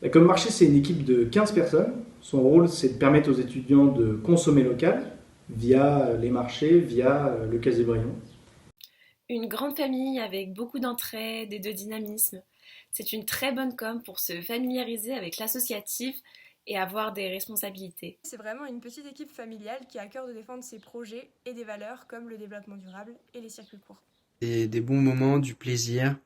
La Com Marché, c'est une équipe de 15 personnes. Son rôle, c'est de permettre aux étudiants de consommer local via les marchés, via le Casier-Briand. Une grande famille avec beaucoup d'entraide et de dynamisme. C'est une très bonne com pour se familiariser avec l'associatif et avoir des responsabilités. C'est vraiment une petite équipe familiale qui a à cœur de défendre ses projets et des valeurs comme le développement durable et les circuits courts. Des bons moments, du plaisir,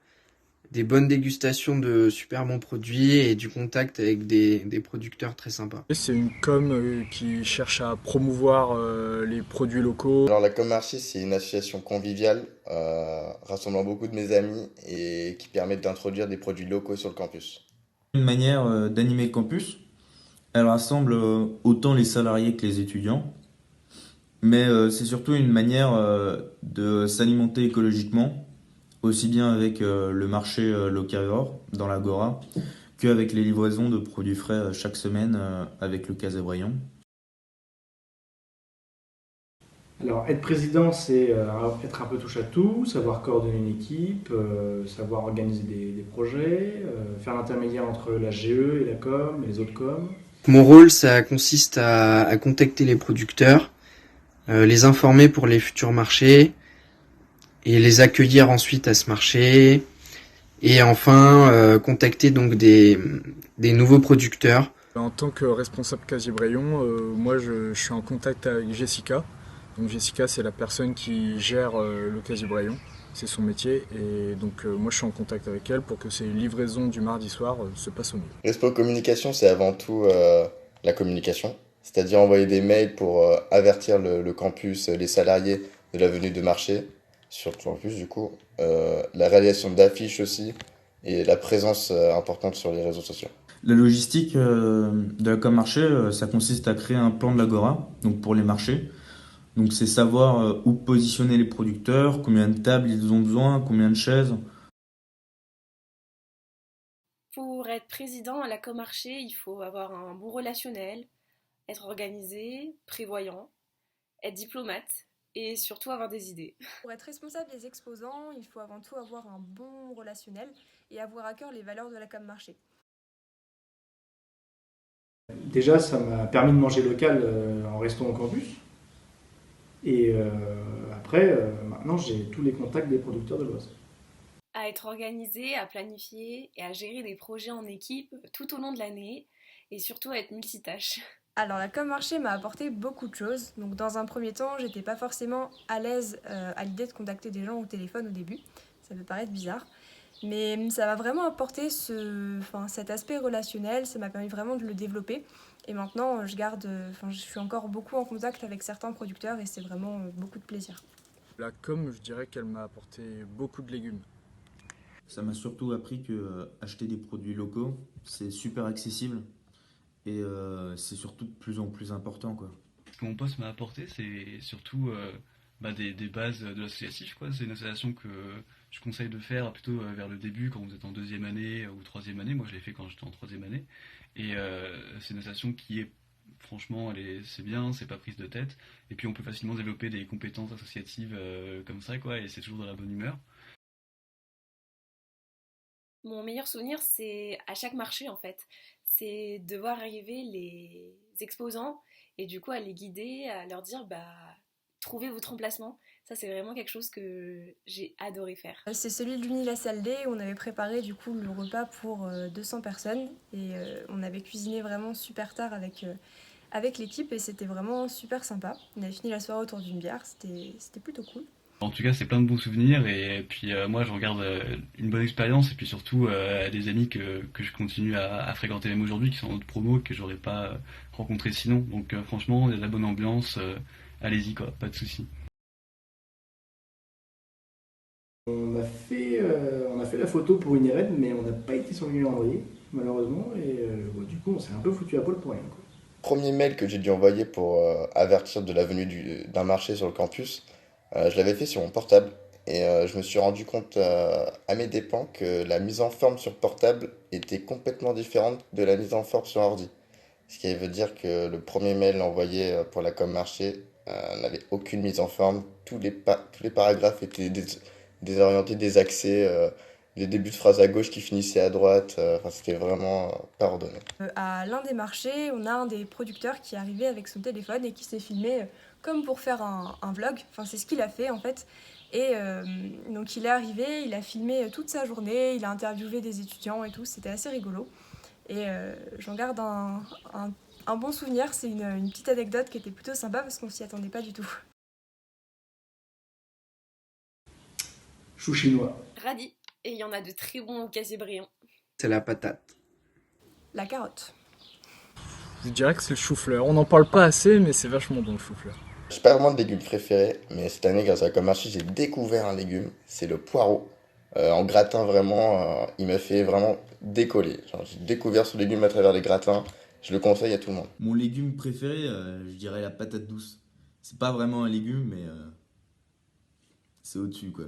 des bonnes dégustations de super bons produits et du contact avec des producteurs très sympas. C'est une com qui cherche à promouvoir les produits locaux. Alors la Commarché, c'est une association conviviale rassemblant beaucoup de mes amis et qui permet d'introduire des produits locaux sur le campus. Une manière d'animer le campus. Elle rassemble autant les salariés que les étudiants, mais c'est surtout une manière de s'alimenter écologiquement, aussi bien avec le marché locavore dans l'Agora, qu'avec les livraisons de produits frais chaque semaine avec le Casabriand. Alors, être président, c'est être un peu touche à tout, savoir coordonner une équipe, savoir organiser des projets, faire l'intermédiaire entre la GE et la com, et les autres coms. Mon rôle, ça consiste à contacter les producteurs, les informer pour les futurs marchés et les accueillir ensuite à ce marché. Et enfin, contacter donc des nouveaux producteurs. En tant que responsable Casier-Briand, moi je suis en contact avec Jessica. Donc Jessica, c'est la personne qui gère le Casier-Briand, c'est son métier. Et donc moi je suis en contact avec elle pour que ces livraisons du mardi soir se passent au mieux. Respo Communication, c'est avant tout la communication, c'est-à-dire envoyer des mails pour avertir le campus, les salariés de la venue de marché, sur le campus du coup, la réalisation d'affiches aussi et la présence importante sur les réseaux sociaux. La logistique de la com marché, ça consiste à créer un plan de l'Agora, donc pour les marchés. Donc c'est savoir où positionner les producteurs, combien de tables ils ont besoin, combien de chaises. Pour être président à la Comarché, il faut avoir un bon relationnel, être organisé, prévoyant, être diplomate et surtout avoir des idées. Pour être responsable des exposants, il faut avant tout avoir un bon relationnel et avoir à cœur les valeurs de la com marché. Déjà, ça m'a permis de manger local en restant au campus. Et après, maintenant, j'ai tous les contacts des producteurs de l'Oise. À être organisé, à planifier et à gérer des projets en équipe tout au long de l'année et surtout à être multitâche. Alors la com marché m'a apporté beaucoup de choses. Donc dans un premier temps, j'étais pas forcément à l'aise à l'idée de contacter des gens au téléphone au début. Ça peut paraître bizarre. Mais ça m'a vraiment apporté cet aspect relationnel, ça m'a permis vraiment de le développer. Et maintenant, je suis encore beaucoup en contact avec certains producteurs et c'est vraiment beaucoup de plaisir. La com, je dirais qu'elle m'a apporté beaucoup de légumes. Ça m'a surtout appris que acheter des produits locaux, c'est super accessible et c'est surtout de plus en plus important, quoi. Ce que mon poste m'a apporté, c'est surtout des bases de l'associatif, quoi. C'est une association que je conseille de faire plutôt vers le début, quand vous êtes en deuxième année ou troisième année. Moi, je l'ai fait quand j'étais en troisième année. Et c'est une association qui est, franchement, c'est bien, c'est pas prise de tête. Et puis, on peut facilement développer des compétences associatives comme ça, quoi. Et c'est toujours dans la bonne humeur. Mon meilleur souvenir, c'est à chaque marché en fait. C'est de voir arriver les exposants et du coup à les guider, à leur dire trouvez votre emplacement. Ça c'est vraiment quelque chose que j'ai adoré faire. C'est celui de l'Uni-la-Salle D où on avait préparé du coup le repas pour 200 personnes et on avait cuisiné vraiment super tard avec l'équipe et c'était vraiment super sympa. On avait fini la soirée autour d'une bière, c'était plutôt cool. En tout cas, c'est plein de bons souvenirs et puis moi, je regarde une bonne expérience et puis surtout des amis que je continue à fréquenter même aujourd'hui, qui sont en autre promo, que j'aurais pas rencontré sinon. Donc franchement, il y a de la bonne ambiance, allez-y quoi, pas de soucis. On a fait la photo pour une RN, mais on n'a pas été sur le calendrier, malheureusement, et du coup, on s'est un peu foutu à poil pour rien, quoi. Premier mail que j'ai dû envoyer pour avertir de la venue d'un marché sur le campus, je l'avais fait sur mon portable et je me suis rendu compte à mes dépens que la mise en forme sur portable était complètement différente de la mise en forme sur ordi. Ce qui veut dire que le premier mail envoyé pour la com marché n'avait aucune mise en forme. Tous les paragraphes étaient désorientés, désaxés. des débuts de phrases à gauche qui finissaient à droite. Enfin, c'était vraiment pas ordonné. À l'un des marchés, on a un des producteurs qui est arrivé avec son téléphone et qui s'est filmé comme pour faire un vlog. Enfin, c'est ce qu'il a fait en fait. Et donc il est arrivé, il a filmé toute sa journée, il a interviewé des étudiants et tout. C'était assez rigolo. Et j'en garde un bon souvenir. C'est une petite anecdote qui était plutôt sympa parce qu'on s'y attendait pas du tout. Chou chinois. Radis. Et il y en a de très bons au Casier-Bréon. C'est la patate. La carotte. Je dirais que c'est le chou-fleur. On n'en parle pas assez, mais c'est vachement bon le chou-fleur. J'ai pas vraiment de légumes préférés, mais cette année, grâce à Comme Marché, j'ai découvert un légume, c'est le poireau. En gratin, vraiment, il m'a fait vraiment décoller. Genre, j'ai découvert ce légume à travers les gratins. Je le conseille à tout le monde. Mon légume préféré, je dirais la patate douce. C'est pas vraiment un légume, mais c'est au-dessus, quoi.